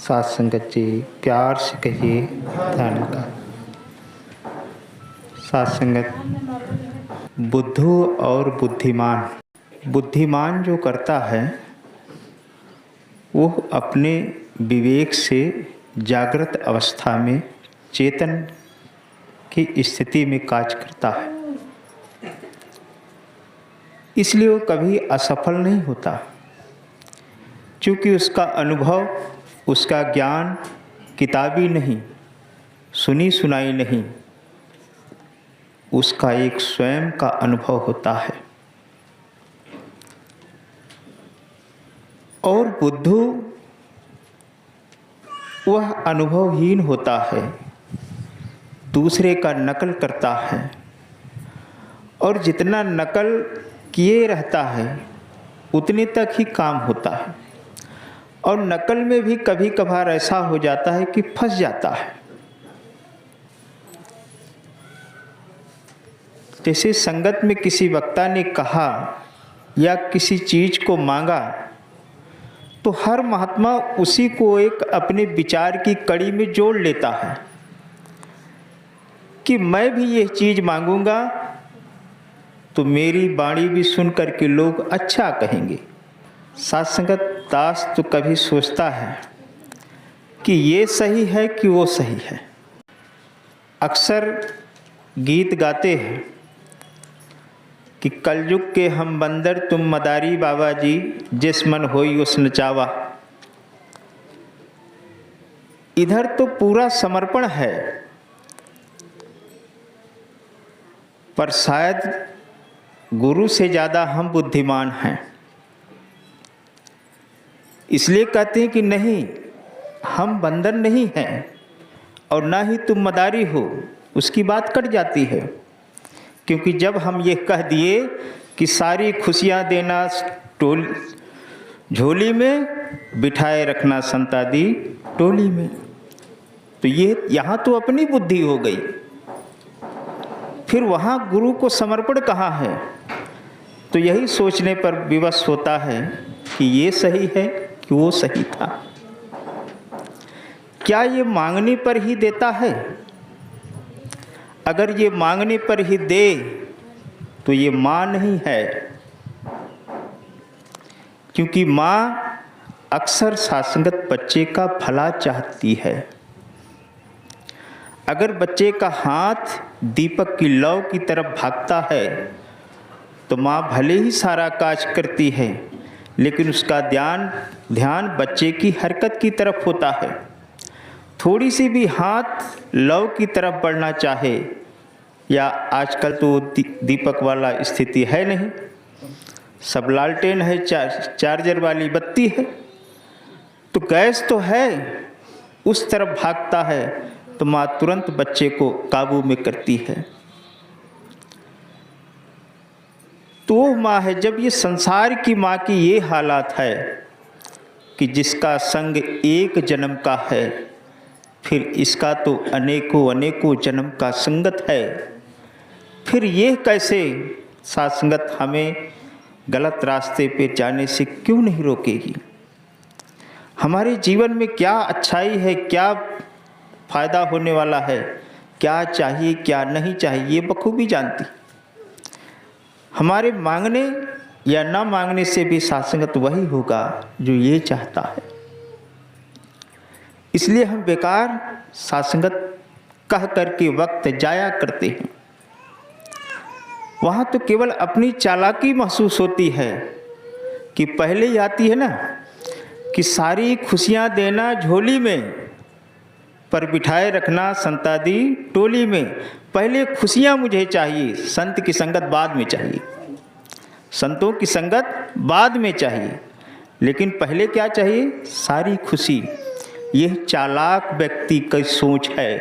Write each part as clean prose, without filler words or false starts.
साथ संगत जी प्यार से कहिए ध्यान का। साथ संगत बुद्धू और बुद्धिमान। बुद्धिमान जो करता है वो अपने विवेक से जागृत अवस्था में चेतन की स्थिति में कार्य करता है, इसलिए वो कभी असफल नहीं होता, क्योंकि उसका अनुभव, उसका ज्ञान किताबी नहीं, सुनी सुनाई नहीं, उसका एक स्वयं का अनुभव होता है। और बुद्धू वह अनुभवहीन होता है, दूसरे का नकल करता है और जितना नकल किए रहता है उतने तक ही काम होता है। और नकल में भी कभी कभार ऐसा हो जाता है कि फंस जाता है। जैसे संगत में किसी वक्ता ने कहा या किसी चीज को मांगा तो हर महात्मा उसी को एक अपने विचार की कड़ी में जोड़ लेता है कि मैं भी यह चीज मांगूंगा तो मेरी वाणी भी सुन करके लोग अच्छा कहेंगे। सत्संगत दास तो कभी सोचता है कि ये सही है कि वो सही है। अक्सर गीत गाते हैं कि कलयुग के हम बंदर तुम मदारी बाबा जी, जिस मन होई उस नचावा। इधर तो पूरा समर्पण है, पर शायद गुरु से ज़्यादा हम बुद्धिमान हैं, इसलिए कहते हैं कि नहीं, हम बंदर नहीं हैं और ना ही तुम मदारी हो। उसकी बात कट जाती है, क्योंकि जब हम ये कह दिए कि सारी खुशियाँ देना झोली में, बिठाए रखना संतादी टोली में, तो ये यहाँ तो अपनी बुद्धि हो गई। फिर वहाँ गुरु को समर्पण कहाँ है? तो यही सोचने पर विवश होता है कि ये सही है कि वो सही था। क्या ये मांगने पर ही देता है? अगर ये मांगने पर ही दे तो ये माँ नहीं है, क्योंकि माँ अक्सर सासंगत बच्चे का भला चाहती है। अगर बच्चे का हाथ दीपक की लौ की तरफ भागता है तो माँ भले ही सारा काज करती है, लेकिन उसका ध्यान बच्चे की हरकत की तरफ होता है। थोड़ी सी भी हाथ लौ की तरफ बढ़ना चाहे, या आजकल तो दीपक वाला स्थिति है नहीं, सब लालटेन है, चार्जर वाली बत्ती है, तो गैस तो है, उस तरफ भागता है तो माँ तुरंत बच्चे को काबू में करती है। तो वो माँ है। जब ये संसार की माँ की ये हालात है कि जिसका संग एक जन्म का है, फिर इसका तो अनेकों अनेकों जन्म का संगत है, फिर ये कैसे सत्संगत हमें गलत रास्ते पे जाने से क्यों नहीं रोकेगी? हमारे जीवन में क्या अच्छाई है, क्या फायदा होने वाला है, क्या चाहिए क्या नहीं चाहिए, ये बखूबी जानती। हमारे मांगने या ना मांगने से भी सत्संगत वही होगा जो ये चाहता है। इसलिए हम बेकार सत्संगत कह करके वक्त जाया करते हैं। वहाँ तो केवल अपनी चालाकी महसूस होती है कि पहले ही आती है ना कि सारी खुशियाँ देना झोली में, पर बिठाए रखना संतादी टोली में। पहले खुशियाँ मुझे चाहिए, संत की संगत बाद में चाहिए, संतों की संगत बाद में चाहिए, लेकिन पहले क्या चाहिए? सारी खुशी। यह चालाक व्यक्ति की सोच है।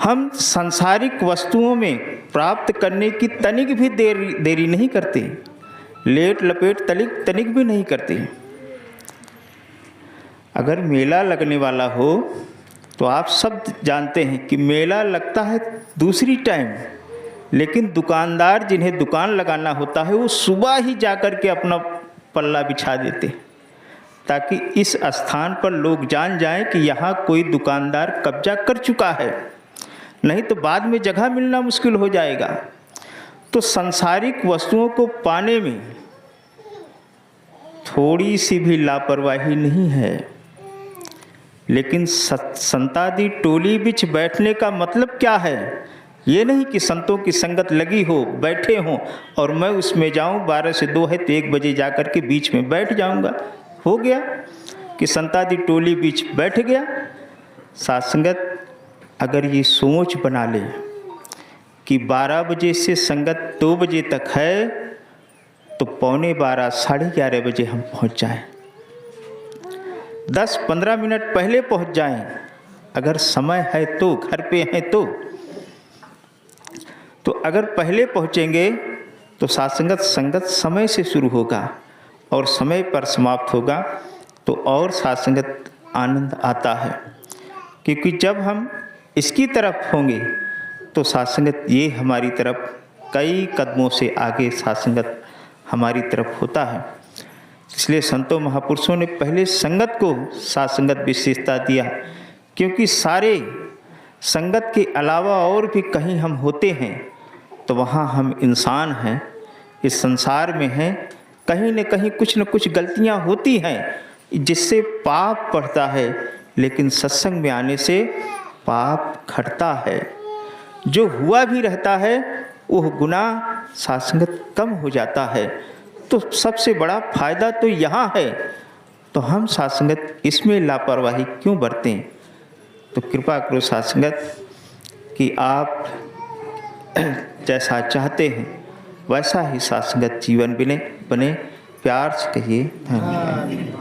हम सांसारिक वस्तुओं में प्राप्त करने की तनिक भी देरी नहीं करते, लेट लपेट तनिक भी नहीं करते। अगर मेला लगने वाला हो तो आप सब जानते हैं कि मेला लगता है दूसरी टाइम, लेकिन दुकानदार जिन्हें दुकान लगाना होता है वो सुबह ही जाकर के अपना पल्ला बिछा देते, ताकि इस स्थान पर लोग जान जाएं कि यहाँ कोई दुकानदार कब्जा कर चुका है, नहीं तो बाद में जगह मिलना मुश्किल हो जाएगा। तो सांसारिक वस्तुओं को पाने में थोड़ी सी भी लापरवाही नहीं है, लेकिन संतादि टोली बिच बैठने का मतलब क्या है? ये नहीं कि संतों की संगत लगी हो, बैठे हों और मैं उसमें जाऊं, 12 से 2 है तो 1 बजे जा कर के बीच में बैठ जाऊंगा। हो गया कि संतादि टोली बीच बैठ गया। साथ संगत अगर ये सोच बना ले कि 12 बजे से संगत 2 बजे तक है, तो 11:15 साढ़े 11 बजे हम पहुंच जाएं, 10-15 मिनट पहले पहुंच जाएं, अगर समय है तो, घर पे हैं तो अगर पहले पहुंचेंगे तो साथ संगत समय से शुरू होगा और समय पर समाप्त होगा, तो और साथ संगत आनंद आता है। क्योंकि जब हम इसकी तरफ होंगे तो साथ संगत ये हमारी तरफ कई कदमों से आगे साथ संगत हमारी तरफ होता है। इसलिए संतों महापुरुषों ने पहले संगत को साथ संगत विशेषता दिया, क्योंकि सारे संगत के अलावा और भी कहीं हम होते हैं तो वहाँ हम इंसान हैं, इस संसार में हैं, कहीं न कहीं कुछ न कुछ गलतियाँ होती हैं जिससे पाप बढ़ता है, लेकिन सत्संग में आने से पाप घटता है। जो हुआ भी रहता है वह गुनाह सात्संगत कम हो जाता है। तो सबसे बड़ा फायदा तो यहाँ है, तो हम सात्संगत इसमें लापरवाही क्यों बरतें? तो कृपा करो सात्संगत कि आप जैसा चाहते हैं वैसा ही सात्संगत जीवन बने। प्यार से कहिए धन्यवाद।